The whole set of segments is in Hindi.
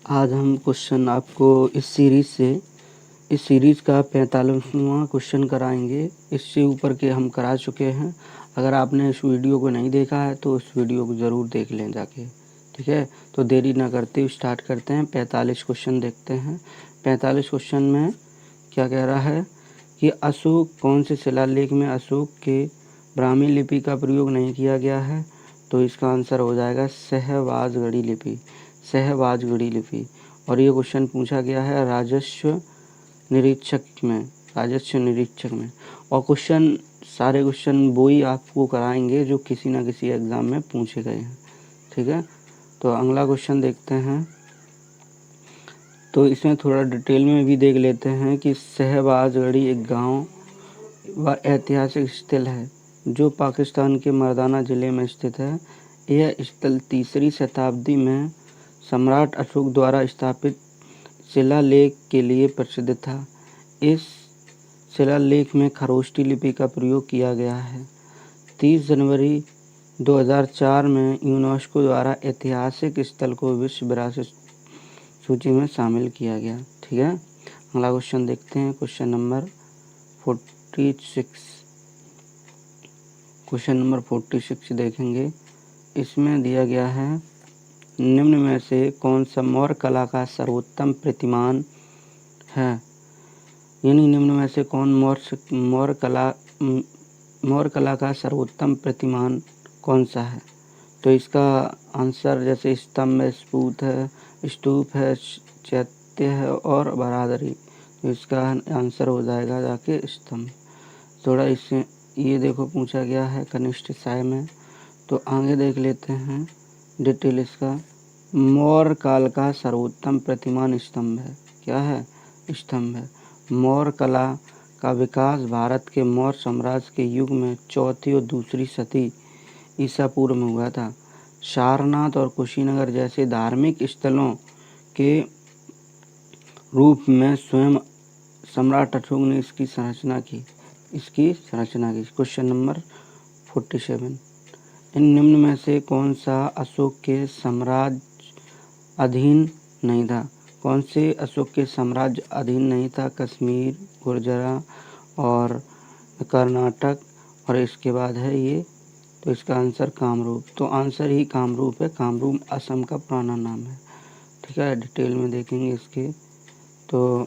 आज हम क्वेश्चन आपको इस सीरीज़ का 45वां क्वेश्चन कराएंगे। इससे ऊपर के हम करा चुके हैं। अगर आपने इस वीडियो को नहीं देखा है तो उस वीडियो को ज़रूर देख लें जाके, ठीक है। तो देरी ना करते हुए स्टार्ट करते हैं। 45 क्वेश्चन देखते हैं। 45 क्वेश्चन में क्या कह रहा है कि अशोक कौन से शिलालेख में अशोक के ब्राह्मी लिपि का प्रयोग नहीं किया गया है। तो इसका आंसर हो जाएगा सहवाजगढ़ी लिपि। सहवाजगढ़ी लिपि। और ये क्वेश्चन पूछा गया है राजस्व निरीक्षक में। और क्वेश्चन सारे क्वेश्चन वो ही आपको कराएंगे जो किसी ना किसी एग्ज़ाम में पूछे गए हैं, ठीक है। तो अगला क्वेश्चन देखते हैं। तो इसमें थोड़ा डिटेल में भी देख लेते हैं कि सहवाजगढ़ी एक गांव व ऐतिहासिक स्थल है जो पाकिस्तान के मर्दाना ज़िले में स्थित है। यह स्थल 3री शताब्दी में सम्राट अशोक द्वारा स्थापित शिलालेख के लिए प्रसिद्ध था। इस शिलालेख में खरोष्टी लिपि का प्रयोग किया गया है। 30 जनवरी 2004 में यूनेस्को द्वारा ऐतिहासिक स्थल को विश्व विरासत सूची में शामिल किया गया, ठीक है। अगला क्वेश्चन देखते हैं। क्वेश्चन नंबर 46 देखेंगे। इसमें दिया गया है निम्न में से कौन सा मौर्य कला का सर्वोत्तम प्रतिमान है। यानी निम्न में से कौन मौर्य कला का सर्वोत्तम प्रतिमान कौन सा है। तो इसका आंसर जैसे स्तूप है, चैत्य है और बरादरी। तो इसका आंसर हो जाएगा जाके स्तंभ। थोड़ा इससे ये देखो पूछा गया है कनिष्ठ साय में। तो आगे देख लेते हैं डिटेल इसका। मौर्य काल का सर्वोत्तम प्रतिमान स्तंभ है। क्या है? स्तंभ है। मौर्य कला का विकास भारत के मौर्य साम्राज्य के युग में 4वीं और 2री सदी ईसा पूर्व में हुआ था। सारनाथ और कुशीनगर जैसे धार्मिक स्थलों के रूप में स्वयं सम्राट अशोक ने इसकी संरचना की। Question number 47। इन निम्न में से कौन सा अशोक के साम्राज्य अधीन नहीं था। कौन से अशोक के साम्राज्य अधीन नहीं था? कश्मीर, गुर्जरा और कर्नाटक। और इसके बाद है ये, तो इसका आंसर कामरूप। तो आंसर ही कामरूप है। कामरूप असम का पुराना नाम है, ठीक है। डिटेल में देखेंगे इसके। तो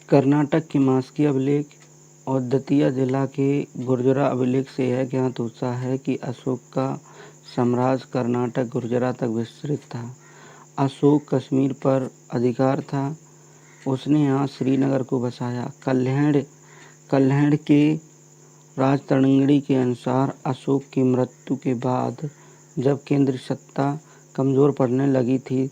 कर्नाटक के मास्की अभिलेख और दतिया जिला के गुर्जरा अभिलेख से यह ज्ञात होता है कि अशोक का साम्राज्य कर्नाटक गुर्जरा तक विस्तृत था। अशोक कश्मीर पर अधिकार था। उसने यहाँ श्रीनगर को बसाया। कल्हड़ के राजतरंगिणी के अनुसार अशोक की मृत्यु के बाद जब केंद्र सत्ता कमज़ोर पड़ने लगी थी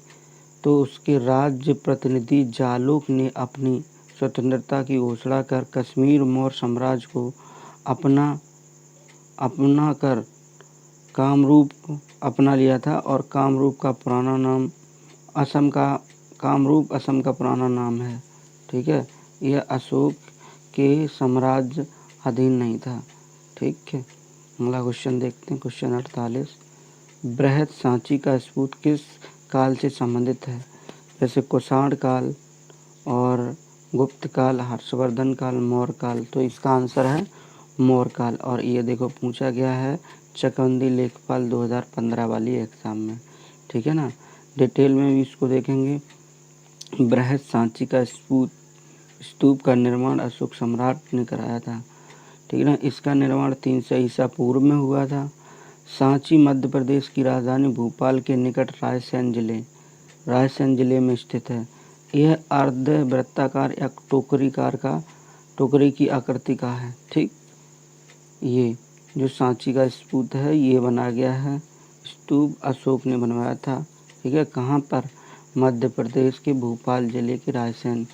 तो उसके राज्य प्रतिनिधि जालौक ने अपनी स्वतंत्रता की घोषणा कर कश्मीर मौर्य साम्राज्य को अपना कर कामरूप अपना लिया था। और कामरूप असम का पुराना नाम है, ठीक है। यह अशोक के साम्राज्य अधीन नहीं था, ठीक है। अगला क्वेश्चन देखते हैं। क्वेश्चन 48। बृहत सांची का स्तूप किस काल से संबंधित है? जैसे कुषाण काल और गुप्त काल, हर्षवर्धन काल, मौर्य काल। तो इसका आंसर है मौर्य काल। और ये देखो पूछा गया है चकवंदी लेखपाल 2015 वाली एग्ज़ाम में, ठीक है ना। डिटेल में भी इसको देखेंगे। बृहत सांची का स्तूप का निर्माण अशोक सम्राट ने कराया था, ठीक है ना। इसका निर्माण 300 ईसा पूर्व में हुआ था। सांची मध्य प्रदेश की राजधानी भोपाल के निकट रायसेन जिले में स्थित है। यह अर्ध वृत्ताकार या टोकरी की आकृति का है, ठीक। ये जो सांची का स्तूप है ये बना गया है। स्तूप अशोक ने बनवाया था, ठीक है। कहाँ पर? मध्य प्रदेश के भोपाल जिले के रायसेन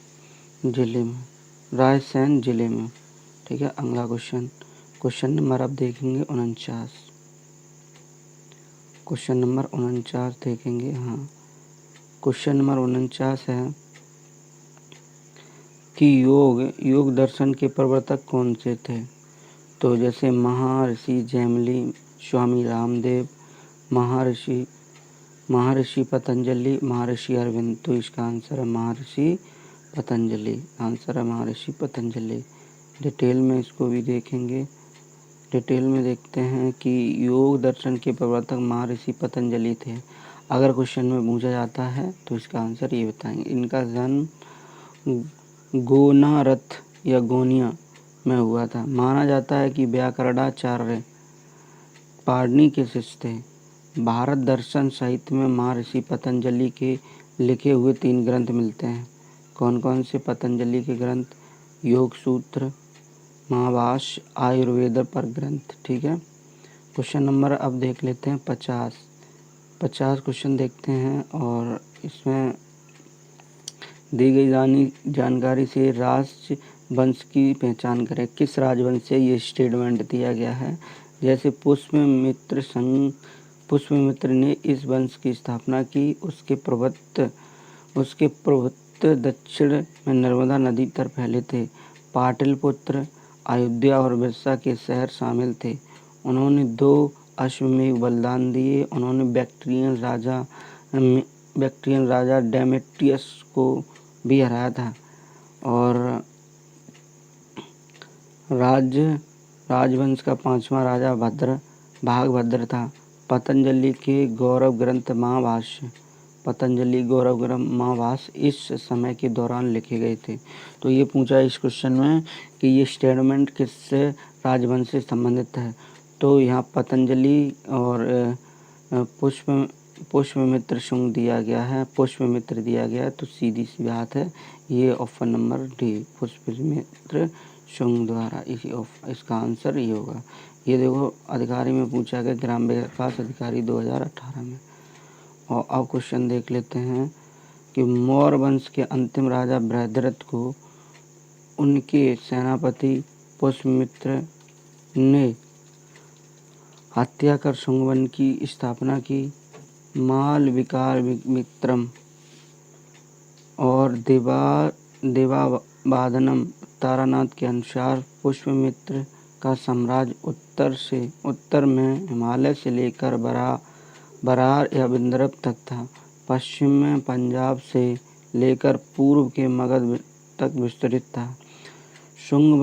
जिले में, ठीक है। अगला क्वेश्चन नंबर अब देखेंगे 49। क्वेश्चन नंबर 49 देखेंगे। हाँ, क्वेश्चन नंबर 49 है कि योग दर्शन के प्रवर्तक कौन से थे। तो जैसे महर्षि जैमिनी, स्वामी रामदेव, महर्षि महर्षि पतंजलि, महर्षि अरविंद। तो इसका आंसर है महर्षि पतंजलि। आंसर है महर्षि पतंजलि। डिटेल में इसको भी देखेंगे। डिटेल में देखते हैं कि योग दर्शन के प्रवर्तक महर्षि पतंजलि थे। अगर क्वेश्चन में पूछा जाता है तो इसका आंसर ये बताएंगे। इनका जन्म गोनारथ या गोनिया में हुआ था। माना जाता है कि व्याकरणाचार्य पाणिनि के शिष्य थे। भारत दर्शन साहित्य में महर्षि पतंजलि के लिखे हुए 3 ग्रंथ मिलते हैं। कौन कौन से पतंजलि के ग्रंथ? योग सूत्र, महाभाष्य, आयुर्वेद पर ग्रंथ। ठीक है। क्वेश्चन नंबर अब देख लेते हैं 50 क्वेश्चन देखते हैं और इसमें दी गई जानकारी से राजवंश की पहचान करें। किस राजवंश से ये स्टेटमेंट दिया गया है? जैसे पुष्यमित्र ने इस वंश की स्थापना की। उसके प्रभुत्व दक्षिण में नर्मदा नदी तट फैले थे। पाटलिपुत्र, अयोध्या और बिरसा के शहर शामिल थे। उन्होंने 2 अश्वमेध बलिदान दिए। उन्होंने बैक्ट्रियन राजा डेमेट्रियस को भी हराया था। और राजवंश का 5वां राजा भागभद्र था। पतंजलि के गौरव ग्रंथ महाभाष्य इस समय के दौरान लिखे गए थे। तो ये पूछा इस क्वेश्चन में कि ये स्टेटमेंट किससे राजवंश से संबंधित है। तो यहाँ पतंजलि और पुष्यमित्र शुंग दिया गया है, पुष्यमित्र दिया गया है। तो सीधी सी बात है, ये option number D, Pushyamitra Shunga द्वारा। इसका आंसर ये होगा। ये देखो अधिकारी में पूछा गया, ग्राम विकास अधिकारी 2018 में। और अब क्वेश्चन देख लेते हैं कि मौर्य वंश के अंतिम राजा बृहद्रथ को उनके सेनापति पुष्यमित्र ने हत्या कर शुंगवन की स्थापना की। मालविकाग्निमित्रम और देवावादनम तारानाथ के अनुसार पुष्यमित्र का साम्राज्य उत्तर में हिमालय से लेकर बरार या विंध्य तक था। पश्चिम में पंजाब से लेकर पूर्व के मगध तक विस्तृत था। शुंग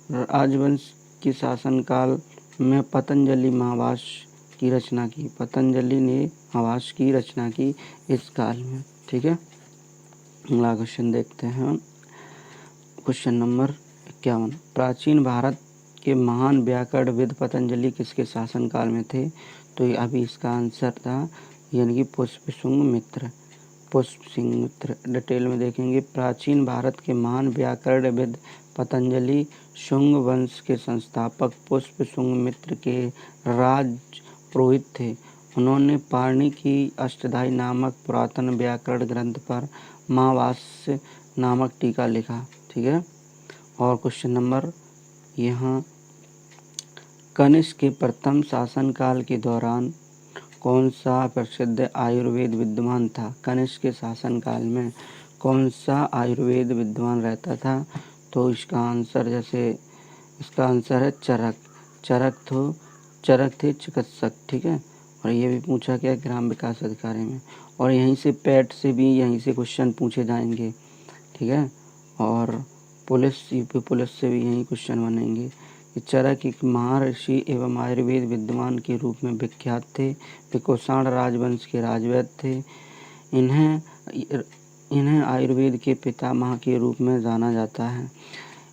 राजवंश के शासनकाल में पतंजलि महाभाष्य की रचना की। पतंजलि ने महाभाष्य की रचना की इस काल में। ठीक है। अगला क्वेश्चन देखते हैं। Question number 51। प्राचीन भारत के महान व्याकरणविद पतंजलि किसके शासनकाल में थे? तो अभी इसका आंसर था यानी कि पुष्यशुंग मित्र। डिटेल में देखेंगे। प्राचीन भारत के महान व्याकरणविद पतंजलि शुंग वंश के संस्थापक पुष्यशुंग मित्र के राजपुरोहित थे। उन्होंने पाणिनि की अष्टाध्यायी नामक पुरातन व्याकरण ग्रंथ पर महाभाष्य नामक टीका लिखा। ठीक है। और क्वेश्चन नंबर यहाँ, कनिष्क के प्रथम शासनकाल के दौरान कौन सा प्रसिद्ध आयुर्वेद विद्वान था? कनिष्क के शासनकाल में कौन सा आयुर्वेद विद्वान रहता था? तो इसका आंसर है चरक थे चिकित्सक। ठीक है। और ये भी पूछा गया ग्राम विकास अधिकारी में। और यहीं से पैट से भी यहीं से क्वेश्चन पूछे जाएंगे। ठीक है। और यूपी पुलिस से भी यही क्वेश्चन बनेंगे। चरक एक महर्षि एवं आयुर्वेद विद्वान के रूप में विख्यात थे। वे कुषाण राजवंश के राजवैद्य थे। इन्हें आयुर्वेद के पितामह के रूप में जाना जाता है।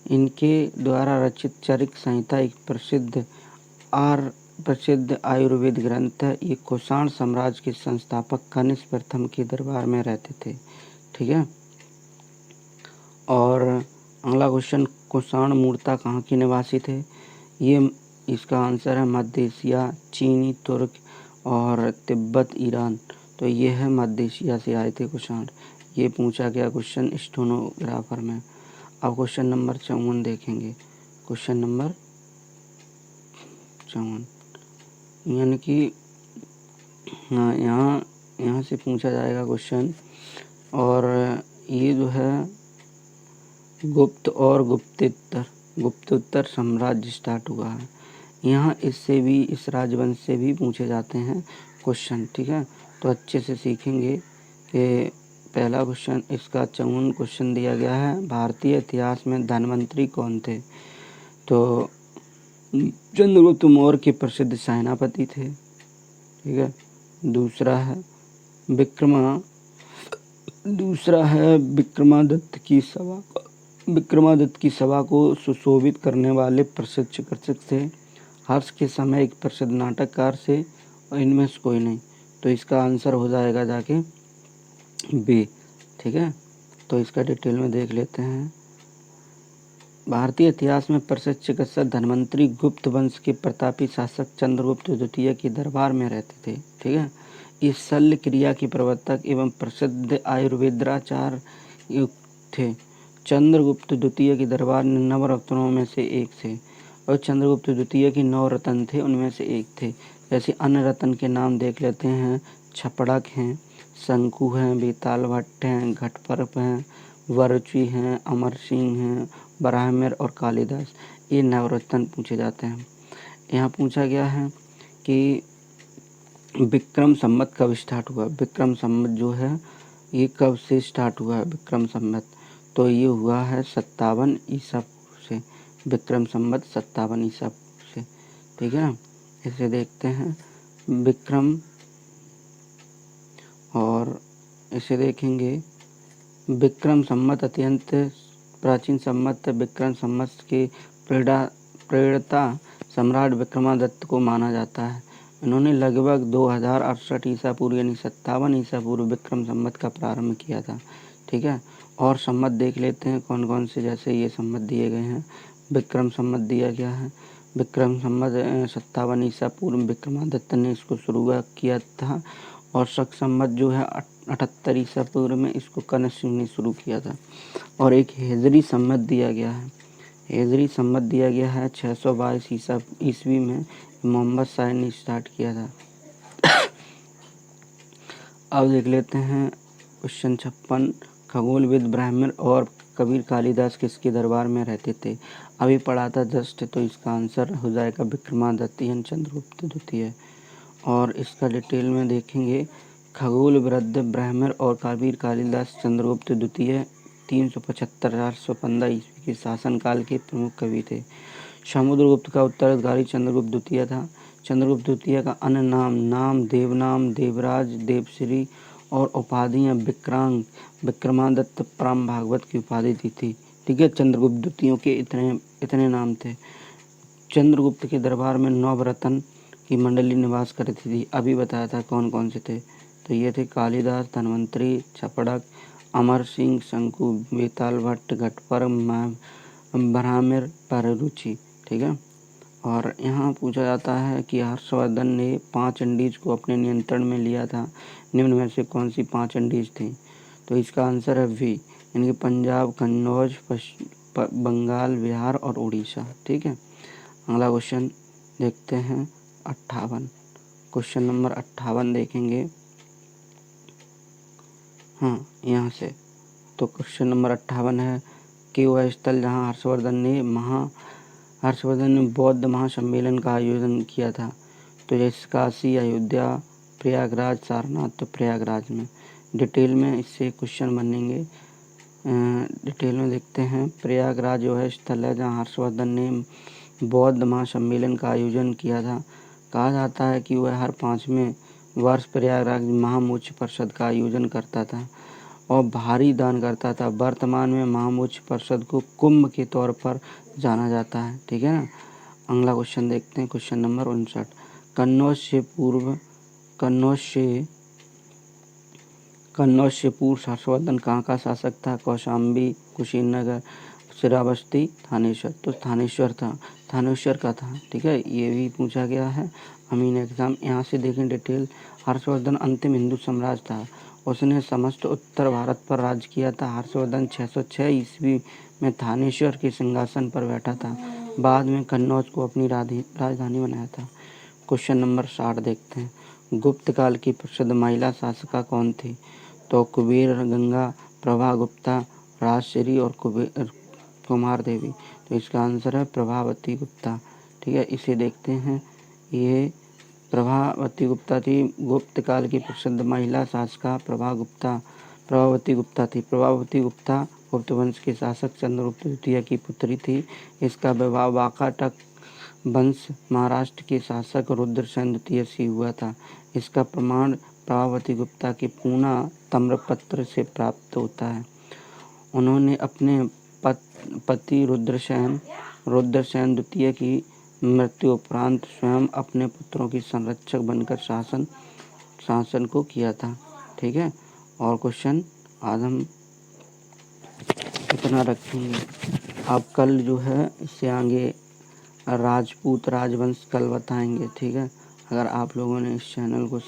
इनके द्वारा रचित चरक संहिता एक प्रसिद्ध आयुर्वेद ग्रंथ है। ये कुषाण साम्राज्य के संस्थापक कनिष्क प्रथम के दरबार में रहते थे। ठीक है। और अगला क्वेश्चन, कुषाण मूलतः कहाँ के निवासी थे? ये इसका आंसर है मध्य एशिया, चीनी, तुर्क और तिब्बत, ईरान। तो ये है मध्य एशिया से आए थे कुषाण। ये पूछा गया क्वेश्चन स्टेनोग्राफर में। अब क्वेश्चन नंबर 54 देखेंगे। क्वेश्चन नंबर 54 यानी कि हाँ, यहाँ से पूछा जाएगा क्वेश्चन। और ये जो है गुप्त और गुप्तोत्तर साम्राज्य स्टार्ट हुआ है। यहाँ इस राजवंश से भी पूछे जाते हैं क्वेश्चन। ठीक है। तो अच्छे से सीखेंगे कि पहला क्वेश्चन इसका 54 क्वेश्चन दिया गया है, भारतीय इतिहास में धन्वंतरी कौन थे? तो चंद्रगुप्त मौर्य के प्रसिद्ध सेनापति थे। ठीक है। दूसरा है विक्रमादित्य की सभा को सुशोभित करने वाले प्रसिद्ध चिकित्सक थे। हर्ष के समय एक प्रसिद्ध नाटककार से, और इनमें से कोई नहीं। तो इसका आंसर हो जाएगा जाके बी। ठीक है। तो इसका डिटेल में देख लेते हैं। भारतीय इतिहास में प्रसिद्ध चिकित्सक धन्वंतरी गुप्त वंश के प्रतापी शासक चंद्रगुप्त द्वितीय के दरबार में रहते थे। ठीक है। इस शल्य क्रिया के प्रवर्तक एवं प्रसिद्ध आयुर्वेदाचार्य थे। चंद्रगुप्त द्वितीय के दरबार में नवरत्नों में से एक थे, और चंद्रगुप्त द्वितीय के 9 रत्न थे, उनमें से एक थे। जैसे अन्य रत्न के नाम देख लेते हैं। छपड़क हैं, शंकु हैं, बेताल भट्ट हैं, घटपर्प हैं, वररुचि हैं, अमर सिंह हैं, ब्राह्मण और कालिदास। ये नवरत्न पूछे जाते हैं। यहाँ पूछा गया है कि विक्रम संवत कब स्टार्ट हुआ। विक्रम संवत जो है ये कब से स्टार्ट हुआ है विक्रम संवत? तो ये हुआ है 57 ईसा पूर्व से। विक्रम संवत 57 ईसा पूर्व से। ठीक है ना। इसे देखते हैं विक्रम, और इसे देखेंगे विक्रम संवत अत्यंत प्राचीन संवत। विक्रम संवत के प्रेरणा सम्राट विक्रमादित्य को माना जाता है। इन्होंने लगभग 2068 ईसा पूर्व यानी 57 ईसा पूर्व विक्रम संवत का प्रारंभ किया था। ठीक है। और संवत देख लेते हैं कौन कौन से। जैसे ये संवत दिए गए हैं। विक्रम संवत दिया गया है। विक्रम संवत 57 ईसा पूर्व विक्रमादित्य ने इसको शुरू किया था। और शक संवत जो है 78 ईसा पूर्व में इसको कनक सिंह ने शुरू किया था। और एक हिजरी संवत दिया गया है। हिजरी संवत दिया गया है 622 ईस्वी में मोहम्मद शाह ने स्टार्ट किया था। अब देख लेते हैं क्वेश्चन 56। खगोलविद ब्राह्मण और कबीर कालिदास किसके दरबार में रहते थे? अभी पढ़ा था जस्ट। तो इसका आंसर हो जाएगा विक्रमादित्य यानी चंद्रगुप्त द्वितीय। और इसका डिटेल में देखेंगे। खगोलविद ब्राह्मण और कबीर कालिदास चंद्रगुप्त द्वितीय 375-415 ईस्वी के शासनकाल के प्रमुख कवि थे। समुद्रगुप्त का उत्तराधिकारी चंद्रगुप्त द्वितीय था। चंद्रगुप्त द्वितीय का अन्य नाम देवनाम, देवराज, देवश्री और उपाधियां विक्रांत, विक्रमादित्य, परम भागवत की उपाधि दी थी। ठीक है। चंद्रगुप्त द्वितीय के इतने नाम थे। चंद्रगुप्त के दरबार में 9 रत्न की मंडली निवास करती थी। अभी बताया था कौन कौन से थे। तो ये थे कालिदास, धन्वंतरी, छपड़क, अमर सिंह, शंकु, बेताल भट्ट, घटपर्प, ब्राह्मण, वररुचि। ठीक है। और यहाँ पूछा जाता है कि हर्षवर्धन ने 5 अंडीज को अपने नियंत्रण में लिया था। निम्न में से कौन सी 5 अंडीज थी? तो इसका आंसर है वी, यानी कि पंजाब, कन्नौज, बंगाल, बिहार और उड़ीसा। ठीक है। अगला क्वेश्चन देखते हैं 58। क्वेश्चन नंबर 58 देखेंगे। हाँ, यहाँ से। तो क्वेश्चन नंबर 58 है कि वह स्थल जहाँ हर्षवर्धन ने बौद्ध महासम्मेलन का आयोजन किया था। तो जैसे काशी, अयोध्या, प्रयागराज, सारनाथ। तो प्रयागराज में। डिटेल में इससे क्वेश्चन बनेंगे। डिटेल में देखते हैं। प्रयागराज जो है स्थल है जहाँ हर्षवर्धन ने बौद्ध महासम्मेलन का आयोजन किया था। कहा जाता है कि वह हर 5वें वर्ष प्रयागराज महामोक्ष परिषद का आयोजन करता था और भारी दान करता था। वर्तमान में महामोक्ष परिषद को कुंभ के तौर पर जाना जाता है। ठीक है ना। अगला क्वेश्चन देखते हैं। Question number 59। कन्नौज से पूर्व हर्षवर्धन कहाँ का शासक था? कौशाम्बी, कुशीनगर, श्रावस्ती, थानेश्वर। तो थानेश्वर का था। ठीक है। ये भी पूछा गया है अमीन एग्जाम। यहाँ से देखें डिटेल। हर्षवर्धन अंतिम हिंदू सम्राट था। उसने समस्त उत्तर भारत पर राज किया था। हर्षवर्धन 606 ईस्वी में थानेश्वर के सिंहासन पर बैठा था। बाद में कन्नौज को अपनी राजधानी बनाया था। क्वेश्चन नंबर 60 देखते हैं। गुप्त काल की प्रसिद्ध महिला शासिका कौन थी? तो कुबेर गंगा, प्रभा गुप्ता, राजश्री और कुमार देवी। तो इसका आंसर है प्रभावती गुप्ता। ठीक है। इसे देखते हैं। ये प्रभावती गुप्ता थी। गुप्त काल की प्रसिद्ध महिला शासिका प्रभावती गुप्ता थी। प्रभावती गुप्ता गुप्त वंश के शासक चंद्रगुप्त द्वितीय की पुत्री थी। इसका विवाह वाकाटक वंश महाराष्ट्र के शासक रुद्रसेन द्वितीय से हुआ था। इसका प्रमाण प्रभावती गुप्ता के पूना ताम्रपत्र से प्राप्त होता है। उन्होंने अपने पति रुद्रसेन द्वितीय की मृत्यु उपरांत स्वयं अपने पुत्रों की संरक्षक बनकर शासन को किया था। ठीक है, और क्वेश्चन आज हम इतना रखेंगे। अब कल जो है इससे आगे राजपूत राजवंश कल बताएंगे। ठीक है, अगर आप लोगों ने इस चैनल को